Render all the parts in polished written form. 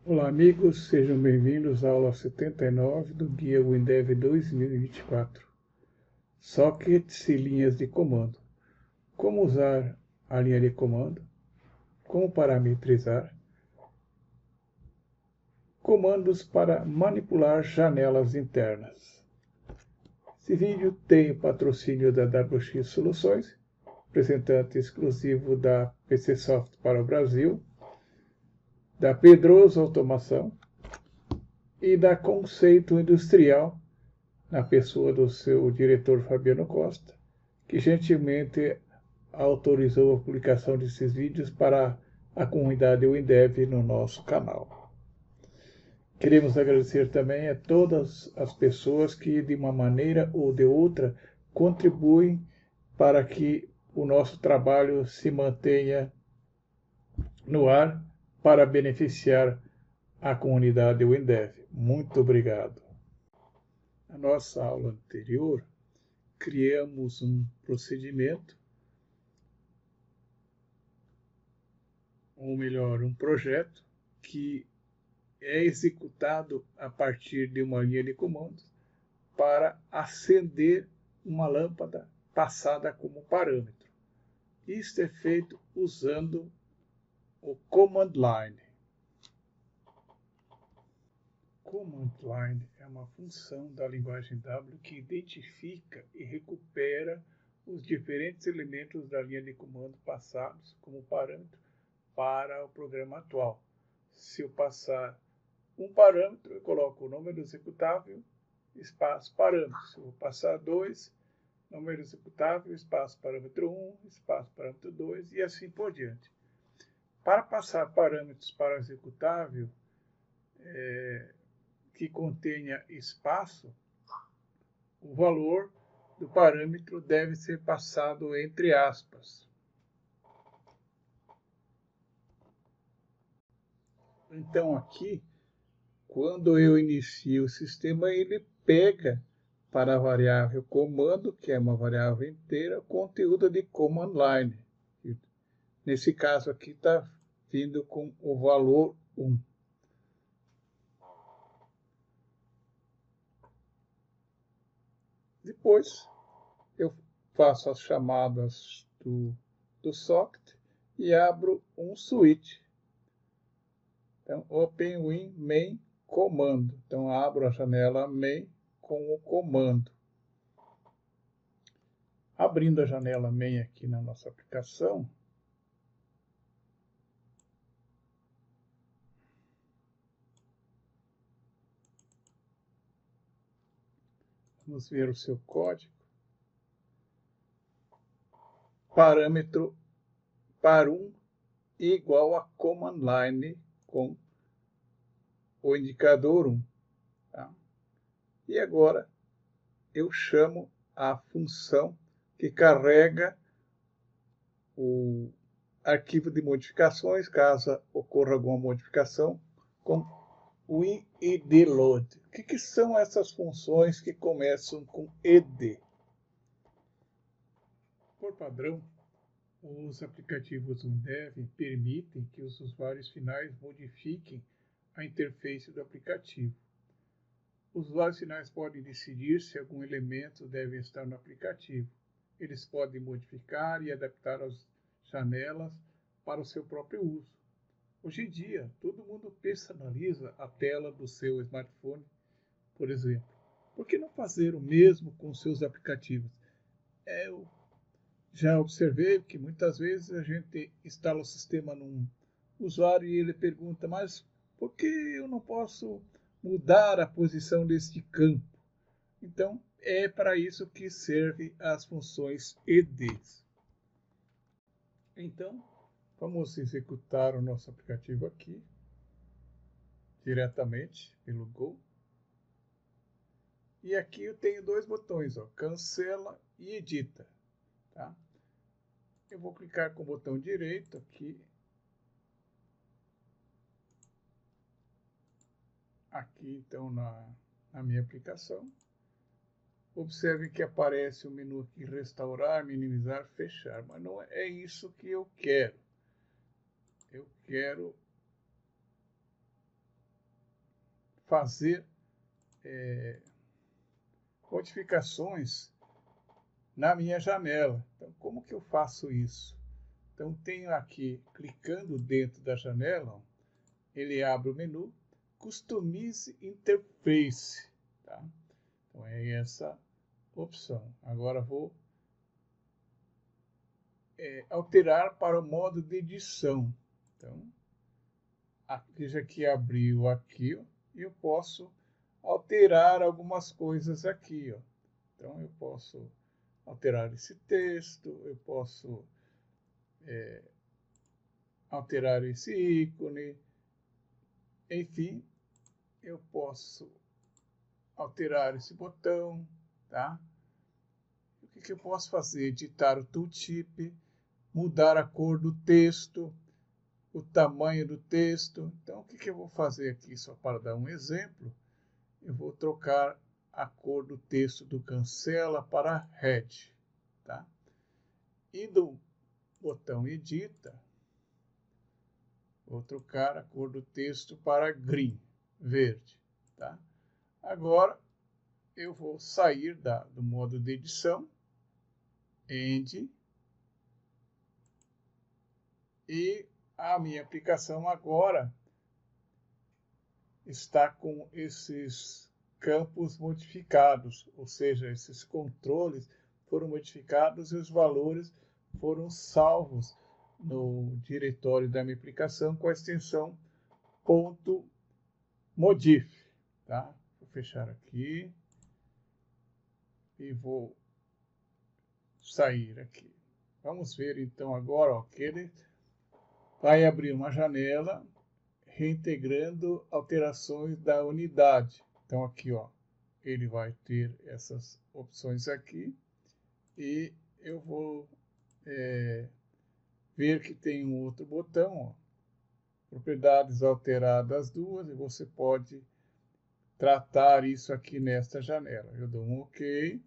Olá amigos, sejam bem-vindos à aula 79 do Guia WinDev 2024. Sockets e linhas de comando. Como usar a linha de comando, como parametrizar, comandos para manipular janelas internas. Esse vídeo tem o patrocínio da WX Soluções, representante exclusivo da PCsoft para o Brasil, da Pedroso Automação e da Conceito Industrial, na pessoa do seu diretor Fabiano Costa, que gentilmente autorizou a publicação desses vídeos para a comunidade WinDev no nosso canal. Queremos agradecer também a todas as pessoas que, de uma maneira ou de outra, contribuem para que o nosso trabalho se mantenha no ar para beneficiar a comunidade WinDev. Muito obrigado. Na nossa aula anterior, criamos um procedimento, ou melhor, um projeto que é executado a partir de uma linha de comandos para acender uma lâmpada passada como parâmetro. Isto é feito usando o command line. Command line é uma função da linguagem W que identifica e recupera os diferentes elementos da linha de comando passados como parâmetro para o programa atual. Se eu passar um parâmetro, eu coloco o número executável, espaço parâmetro. Se eu passar 2, número executável, espaço parâmetro 1, espaço parâmetro 2 e assim por diante. Para passar parâmetros para o executável que contenha espaço, o valor do parâmetro deve ser passado entre aspas. Então aqui, quando eu inicio o sistema, ele pega para a variável comando, que é uma variável inteira, conteúdo de command line. Nesse caso aqui está vindo com o valor 1. Depois eu faço as chamadas do socket e abro um switch. Então, OpenWin main comando. Então, abro a janela main com o comando. Abrindo a janela main aqui na nossa aplicação, vamos ver o seu código. Parâmetro par1 igual a command line com o indicador 1. Tá? E agora eu chamo a função que carrega o arquivo de modificações, caso ocorra alguma modificação, com winidload. O que são essas funções que começam com ed? Por padrão, os aplicativos WinDev permitem que os usuários finais modifiquem a interface do aplicativo. Os usuários finais podem decidir se algum elemento deve estar no aplicativo. Eles podem modificar e adaptar as janelas para o seu próprio uso. Hoje em dia, todo mundo personaliza a tela do seu smartphone, por exemplo. Por que não fazer o mesmo com seus aplicativos? Eu já observei que muitas vezes a gente instala o sistema num usuário e ele pergunta, mas por que eu não posso mudar a posição deste campo? Então, é para isso que servem as funções eds. Então, vamos executar o nosso aplicativo aqui, diretamente pelo Go. E aqui eu tenho dois botões, ó, cancela e edita. Tá? Eu vou clicar com o botão direito aqui. Aqui então na minha aplicação. Observe que aparece o menu aqui, restaurar, minimizar, fechar. Mas não é isso que eu quero. Eu quero fazer modificações na minha janela. Então, como que eu faço isso? Então, tenho aqui, clicando dentro da janela, ele abre o menu Customize Interface. Tá? Então, é essa opção. Agora, vou alterar para o modo de edição. Então, veja que abriu aqui, ó, e eu posso alterar algumas coisas aqui. Ó. Então, eu posso alterar esse texto, eu posso alterar esse ícone, enfim, eu posso alterar esse botão, tá? O que eu posso fazer? Editar o tooltip, mudar a cor do texto, o tamanho do texto. Então, o que eu vou fazer aqui, só para dar um exemplo, eu vou trocar a cor do texto do cancela para red, tá? E do botão edita, vou trocar a cor do texto para green, verde, tá? Agora, eu vou sair do modo de edição, End, e a minha aplicação agora está com esses campos modificados, ou seja, esses controles foram modificados e os valores foram salvos no diretório da minha aplicação com a extensão .modif. Tá? Vou fechar aqui e vou sair aqui. Vamos ver então agora, ó, que ele vai abrir uma janela reintegrando alterações da unidade. Então aqui, ó, ele vai ter essas opções aqui e eu vou ver que tem um outro botão, ó, propriedades alteradas duas, e você pode tratar isso aqui nesta janela. Eu dou um OK.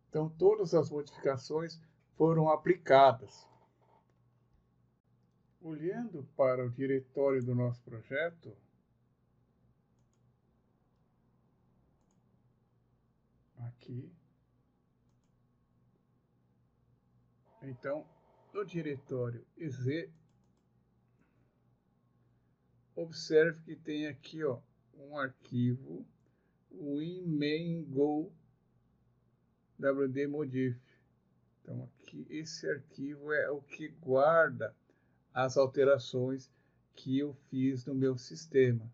Então todas as modificações foram aplicadas. Olhando para o diretório do nosso projeto, aqui, então, no diretório EZ, observe que tem aqui, ó, um arquivo, o winmain.go wd-modif. Então, aqui, esse arquivo é o que guarda as alterações que eu fiz no meu sistema.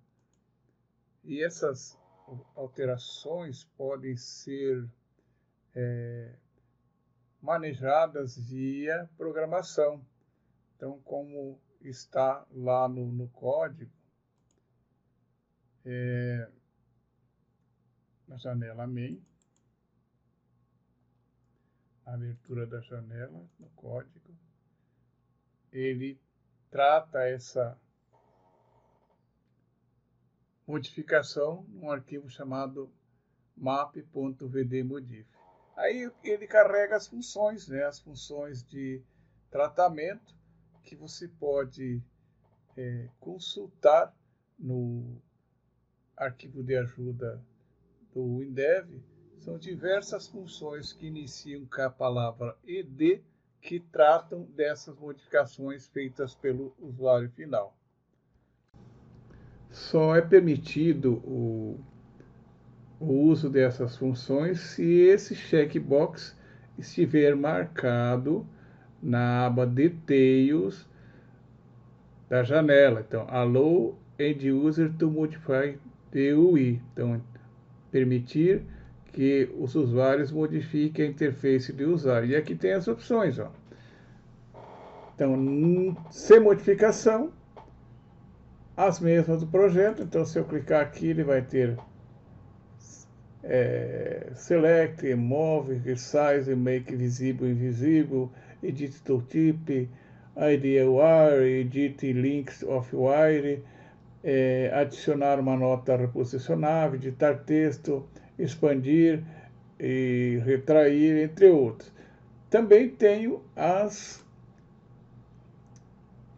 E essas alterações podem ser manejadas via programação. Então, como está lá no código, na janela main, a abertura da janela no código, ele trata essa modificação num arquivo chamado map.vdmodif. Aí ele carrega as funções, né, as funções de tratamento que você pode consultar no arquivo de ajuda do WinDev. São diversas funções que iniciam com a palavra ed que tratam dessas modificações feitas pelo usuário final. Só é permitido o uso dessas funções se esse checkbox estiver marcado na aba Details da janela. Então, Allow End User to Modify the UI. Então, permitir que os usuários modifiquem a interface de usuário. E aqui tem as opções, ó. Então, sem modificação, as mesmas do projeto. Então, se eu clicar aqui, ele vai ter Select, Move, Resize, Make Visible, Invisible, Edit Tooltip, Idea Wire, Edit Links of Wire, adicionar uma nota reposicionável, editar texto, expandir e retrair, entre outros. Também tenho as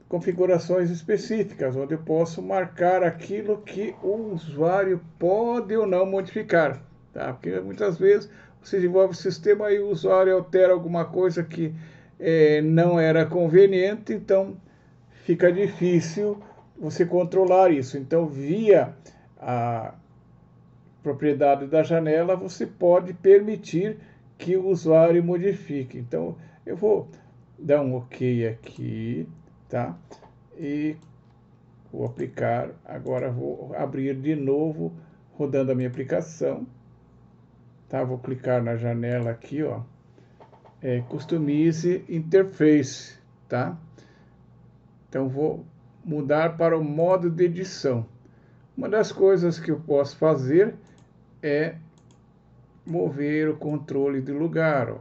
configurações específicas, onde eu posso marcar aquilo que o usuário pode ou não modificar. Tá? Porque muitas vezes você desenvolve o sistema e o usuário altera alguma coisa que não era conveniente, então fica difícil você controlar isso. Então, via a propriedade da janela, você pode permitir que o usuário modifique. Então, eu vou dar um OK aqui, tá? E vou aplicar. Agora vou abrir de novo, rodando a minha aplicação. Tá? Vou clicar na janela aqui, ó. Customize Interface, tá? Então, vou mudar para o modo de edição. Uma das coisas que eu posso fazer é mover o controle de lugar, ó.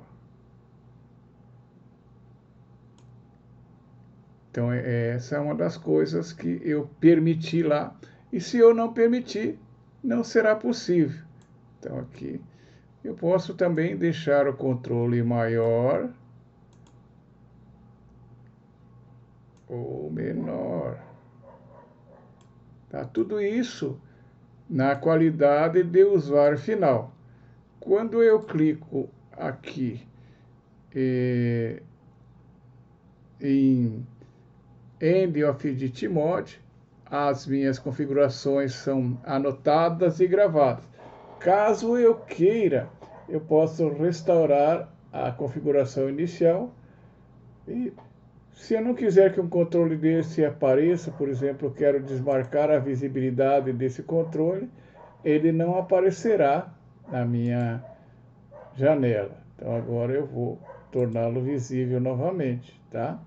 Então, essa é uma das coisas que eu permiti lá. E se eu não permitir, não será possível. Então, aqui eu posso também deixar o controle maior ou menor. Tá? Tudo isso na qualidade de usuário final. Quando eu clico aqui em End of Edit Mode, as minhas configurações são anotadas e gravadas. Caso eu queira, eu posso restaurar a configuração inicial e, se eu não quiser que um controle desse apareça, por exemplo, eu quero desmarcar a visibilidade desse controle, ele não aparecerá na minha janela. Então agora eu vou torná-lo visível novamente, tá?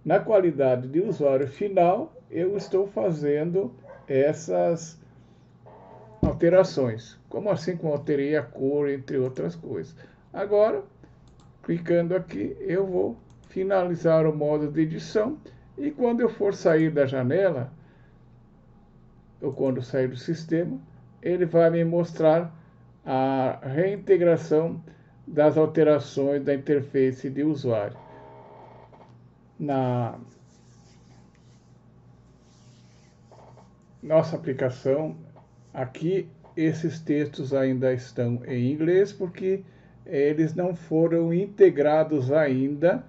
Na qualidade de usuário final, eu estou fazendo essas alterações, como assim como alterei a cor, entre outras coisas. Agora, clicando aqui, eu vou finalizar o modo de edição e quando eu for sair da janela, ou quando sair do sistema, ele vai me mostrar a reintegração das alterações da interface de usuário. Na nossa aplicação, aqui esses textos ainda estão em inglês, porque eles não foram integrados ainda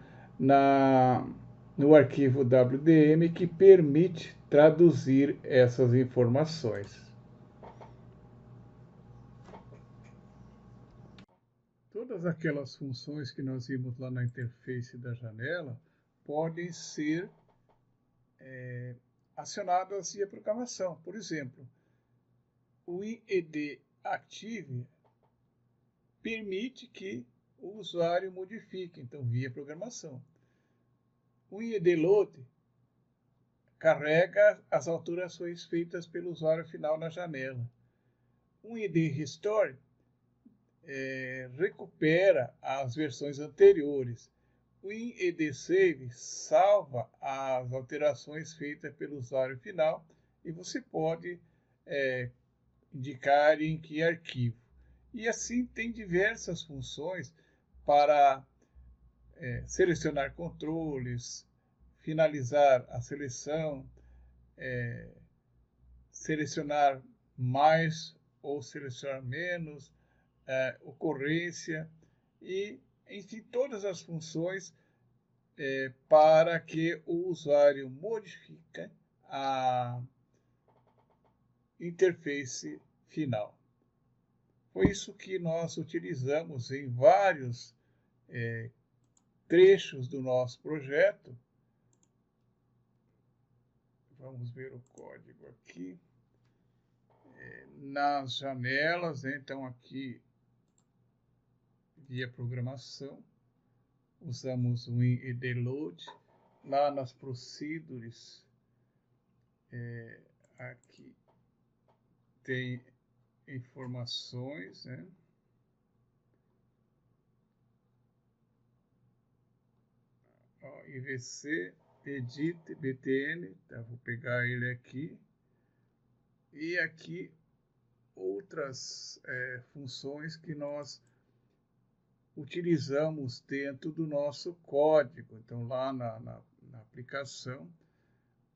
no arquivo WDM que permite traduzir essas informações. Todas aquelas funções que nós vimos lá na interface da janela podem ser acionadas via programação. Por exemplo, o WinED Active permite que o usuário modifique, então via programação. O WinED Load carrega as alterações feitas pelo usuário final na janela. O WinED Restore recupera as versões anteriores. O WinED Save salva as alterações feitas pelo usuário final e você pode indicar em que arquivo. E assim tem diversas funções para selecionar controles, finalizar a seleção, selecionar mais ou selecionar menos, ocorrência e, enfim, todas as funções para que o usuário modifique a interface final. Foi isso que nós utilizamos em vários trechos do nosso projeto. Vamos ver o código aqui. Nas janelas, então aqui, via programação, usamos o WinED Load. Lá nas procedures, aqui tem informações, né? IVC, Edit, BTN, tá? Vou pegar ele aqui. E aqui outras funções que nós utilizamos dentro do nosso código. Então lá na aplicação,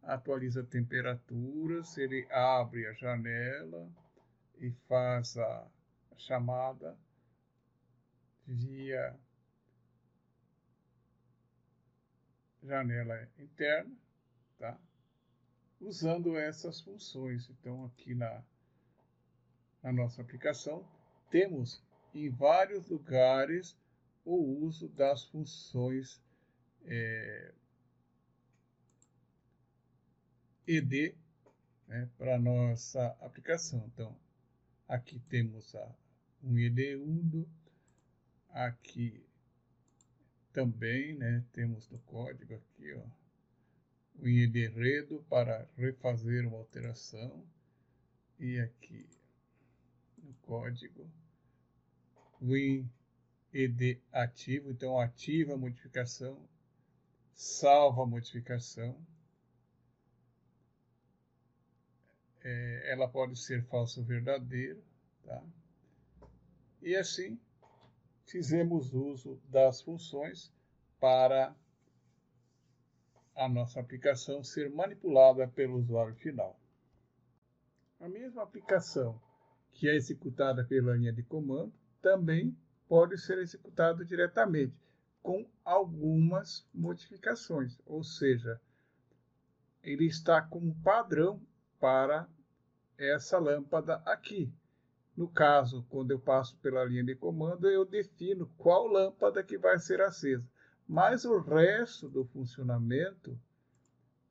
atualiza temperaturas, ele abre a janela e faz a chamada via janela interna, tá? Usando essas funções. Então, aqui na nossa aplicação, temos em vários lugares o uso das funções ED, né, para a nossa aplicação. Então, aqui temos um ED Undo, aqui também, né, temos no código aqui, ó, o ED Redo para refazer uma alteração, e aqui no código WinED ativo, então ativa a modificação, salva a modificação. Ela pode ser falso ou verdadeiro, tá? E assim fizemos uso das funções para a nossa aplicação ser manipulada pelo usuário final. A mesma aplicação que é executada pela linha de comando também pode ser executada diretamente, com algumas modificações, ou seja, ele está como padrão para essa lâmpada aqui. No caso, quando eu passo pela linha de comando, eu defino qual lâmpada que vai ser acesa. Mas o resto do funcionamento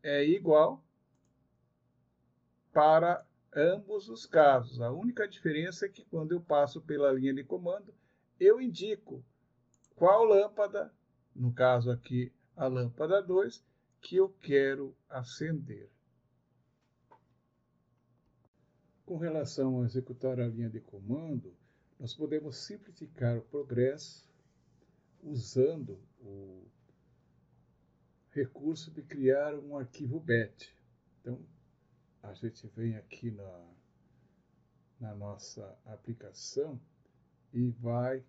é igual para ambos os casos. A única diferença é que quando eu passo pela linha de comando, eu indico qual lâmpada, no caso aqui a lâmpada 2, que eu quero acender. Com relação a executar a linha de comando, nós podemos simplificar o progresso usando o recurso de criar um arquivo BET. Então, a gente vem aqui na nossa aplicação e vai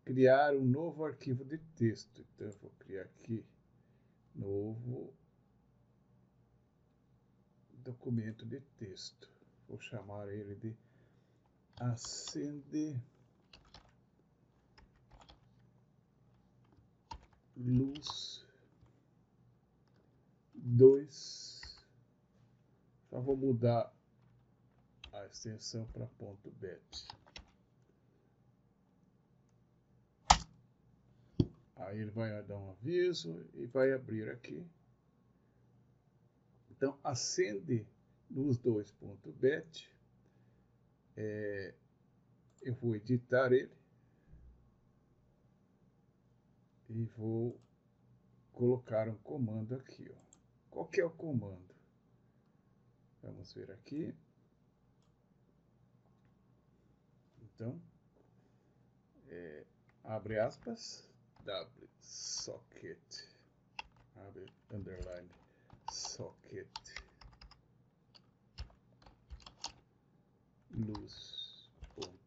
criar um novo arquivo de texto. Então, eu vou criar aqui novo documento de texto. Vou chamar ele de acende luz 2. Só vou mudar a extensão para .bet. Aí ele vai dar um aviso e vai abrir aqui. Então, acende luz 2.bet. Eu vou editar ele e vou colocar um comando aqui, ó. Qual que é o comando? Vamos ver aqui. Então, abre aspas, wsocket, abre underline socket, luz.exe,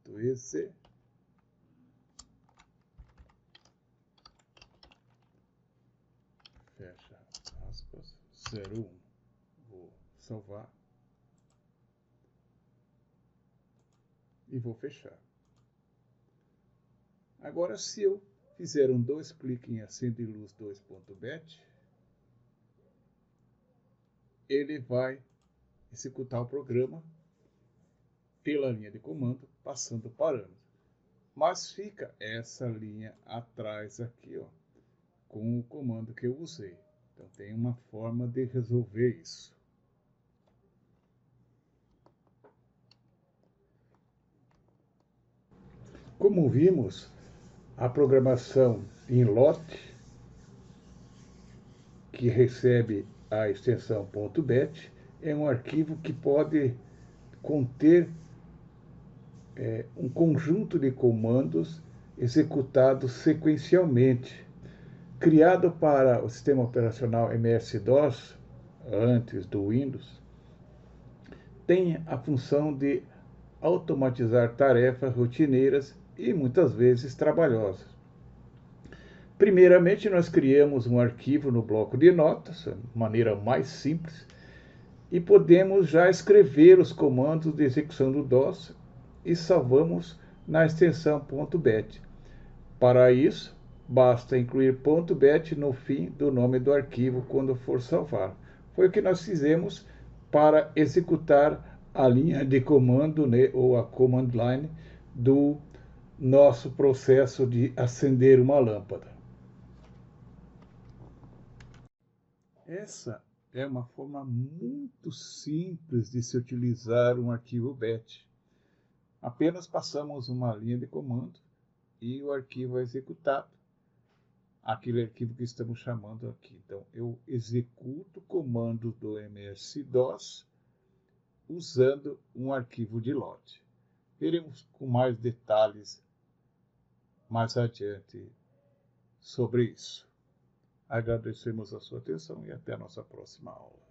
fecha aspas, 01, vou salvar e vou fechar. Agora, se eu fizer dois cliques em acende luz 2.bet, ele vai executar o programa pela linha de comando, passando o parâmetro. Mas fica essa linha atrás aqui, ó, com o comando que eu usei. Então, tem uma forma de resolver isso. Como vimos, a programação em lote, que recebe a extensão .bet, é um arquivo que pode conter um conjunto de comandos executados sequencialmente. Criado para o sistema operacional MS-DOS, antes do Windows, tem a função de automatizar tarefas rotineiras e muitas vezes trabalhosas. Primeiramente, nós criamos um arquivo no bloco de notas, de maneira mais simples, e podemos já escrever os comandos de execução do DOS e salvamos na extensão .bat. Para isso, basta incluir .bat no fim do nome do arquivo quando for salvar. Foi o que nós fizemos para executar a linha de comando, né, ou a command line do nosso processo de acender uma lâmpada. Essa é uma forma muito simples de se utilizar um arquivo BAT. Apenas passamos uma linha de comando e o arquivo é executado, aquele arquivo que estamos chamando aqui. Então, eu executo o comando do MS-DOS usando um arquivo de load. Veremos com mais detalhes mais adiante sobre isso. Agradecemos a sua atenção e até a nossa próxima aula.